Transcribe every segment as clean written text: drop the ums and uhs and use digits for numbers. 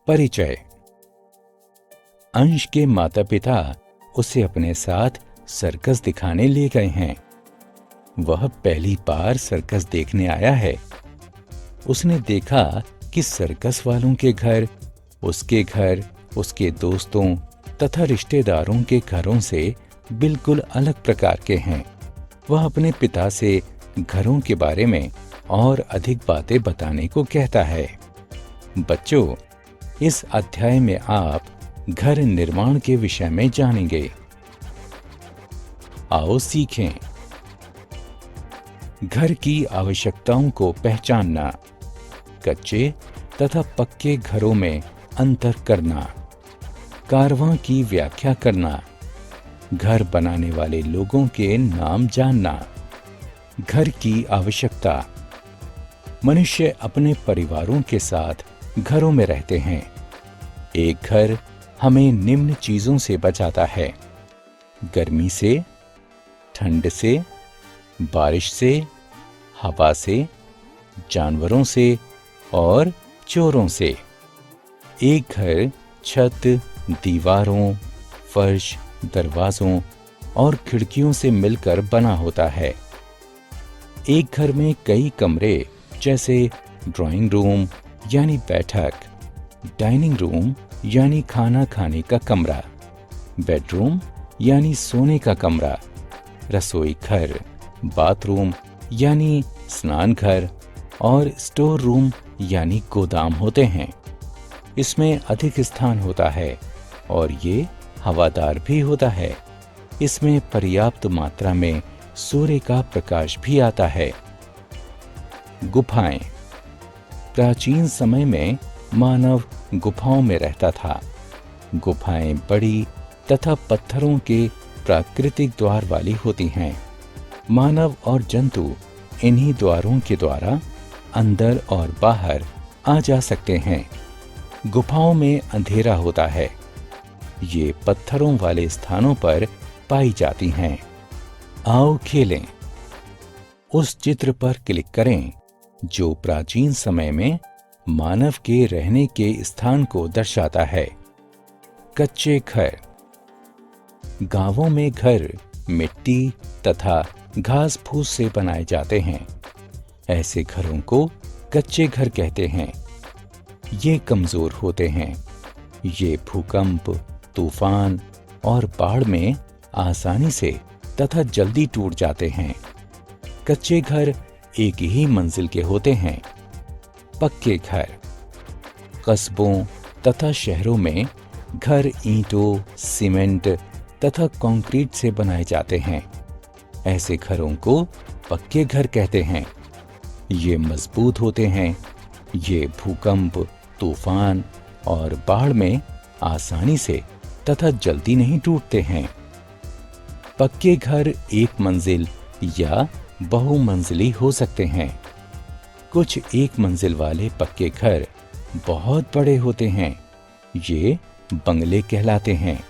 परिचय। अंश के माता पिता उसे अपने साथ सर्कस दिखाने ले गए हैं। वह पहली बार सर्कस देखने आया है। उसने देखा कि सर्कस वालों के घर, उसके दोस्तों तथा रिश्तेदारों के घरों से बिल्कुल अलग प्रकार के हैं। वह अपने पिता से घरों के बारे में और अधिक बातें बताने को कहता है। बच्चों, इस अध्याय में आप घर निर्माण के विषय में जानेंगे। आओ सीखें। घर की आवश्यकताओं को पहचानना, कच्चे तथा पक्के घरों में अंतर करना, कारवां की व्याख्या करना, घर बनाने वाले लोगों के नाम जानना। घर की आवश्यकता। मनुष्य अपने परिवारों के साथ घरों में रहते हैं। एक घर हमें निम्न चीजों से बचाता है: गर्मी से, ठंड से, बारिश से, हवा से, जानवरों से और चोरों से। एक घर छत, दीवारों, फर्श, दरवाजों और खिड़कियों से मिलकर बना होता है। एक घर में कई कमरे जैसे ड्राइंग रूम यानी बैठक, डाइनिंग रूम यानी खाना खाने का कमरा, बेडरूम यानी सोने का कमरा, रसोई घर, बाथरूम यानी स्नान घर और स्टोर रूम यानी गोदाम होते हैं। इसमें अधिक स्थान होता है और ये हवादार भी होता है। इसमें पर्याप्त मात्रा में सूर्य का प्रकाश भी आता है। गुफाएं। प्राचीन समय में मानव गुफाओं में रहता था। गुफाएं बड़ी तथा पत्थरों के प्राकृतिक द्वार वाली होती हैं। मानव और जंतु इन्हीं द्वारों के द्वारा अंदर और बाहर आ जा सकते हैं। गुफाओं में अंधेरा होता है। ये पत्थरों वाले स्थानों पर पाई जाती हैं। आओ खेलें। उस चित्र पर क्लिक करें जो प्राचीन समय में मानव के रहने के स्थान को दर्शाता है। कच्चे घर। गांवों में घर मिट्टी तथा घास फूस से बनाए जाते हैं। ऐसे घरों को कच्चे घर कहते हैं। ये कमजोर होते हैं। ये भूकंप, तूफान और बाढ़ में आसानी से तथा जल्दी टूट जाते हैं। कच्चे घर एक ही मंजिल के होते हैं। पक्के घर। कस्बों तथा शहरों में घर ईंटों, सीमेंट तथा कंक्रीट से बनाए जाते हैं। ऐसे घरों को पक्के घर कहते हैं। ये मजबूत होते हैं। ये भूकंप, तूफान और बाढ़ में आसानी से तथा जल्दी नहीं टूटते हैं। पक्के घर एक मंजिल या बहुमंजिली हो सकते हैं। कुछ एक मंजिल वाले पक्के घर बहुत बड़े होते हैं। ये बंगले कहलाते हैं।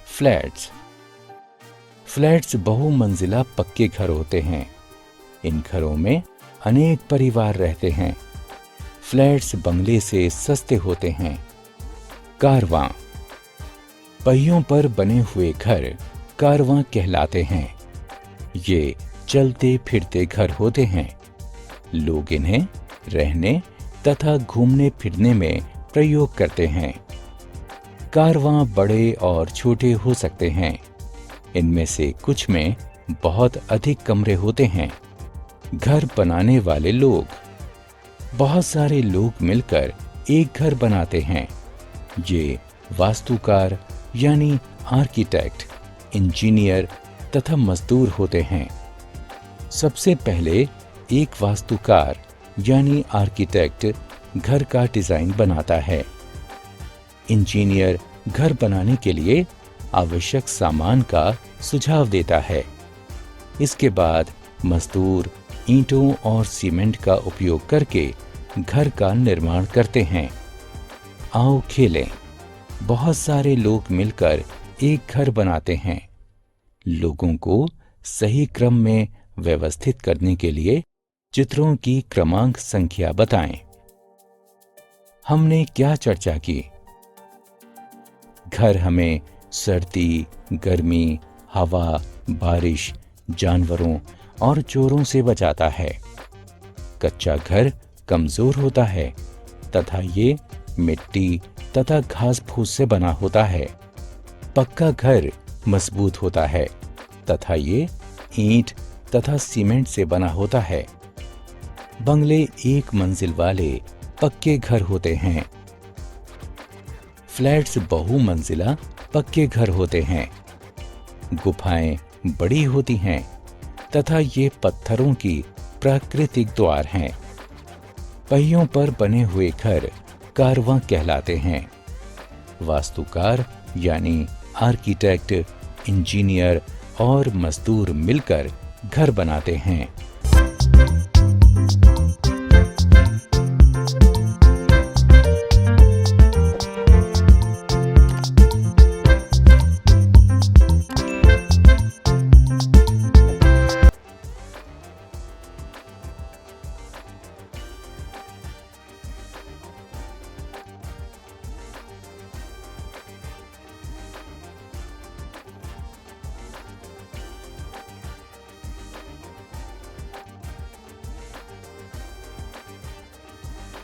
फ्लैट्स। फ्लैट्स बहुमंजिला पक्के घर होते हैं। इन घरों में अनेक परिवार रहते हैं। फ्लैट्स बंगले से सस्ते होते हैं। कारवां। पहियों पर बने हुए घर कारवां कहलाते हैं। ये चलते फिरते घर होते हैं। लोग इन्हें रहने तथा घूमने फिरने में प्रयोग करते हैं। कारवां बड़े और छोटे हो सकते हैं। इनमें से कुछ में बहुत अधिक कमरे होते हैं। घर बनाने वाले लोग। बहुत सारे लोग मिलकर एक घर बनाते हैं। ये वास्तुकार यानी आर्किटेक्ट, इंजीनियर तथा मजदूर होते हैं। सबसे पहले एक वास्तुकार यानी आर्किटेक्ट घर का डिजाइन बनाता है। इंजीनियर घर बनाने के लिए आवश्यक सामान का सुझाव देता है। इसके बाद मजदूर ईंटों और सीमेंट का उपयोग करके घर का निर्माण करते हैं। आओ खेलें। बहुत सारे लोग मिलकर एक घर बनाते हैं। लोगों को सही क्रम में व्यवस्थित करने के लिए चित्रों की क्रमांक संख्या बताएं। हमने क्या चर्चा की? घर हमें सर्दी, गर्मी, हवा, बारिश, जानवरों और चोरों से बचाता है। कच्चा घर कमजोर होता है तथा ये मिट्टी तथा घास फूस से बना होता है। पक्का घर मजबूत होता है तथा ये ईंट तथा सीमेंट से बना होता है। बंगले एक मंजिल वाले पक्के घर होते हैं। फ्लैट्स बहुमंजिला पक्के घर होते हैं। गुफाएं बड़ी होती हैं तथा ये पत्थरों की प्राकृतिक द्वार हैं। पहियों पर बने हुए घर कारवां कहलाते हैं। वास्तुकार यानी आर्किटेक्ट, इंजीनियर और मजदूर मिलकर घर बनाते हैं।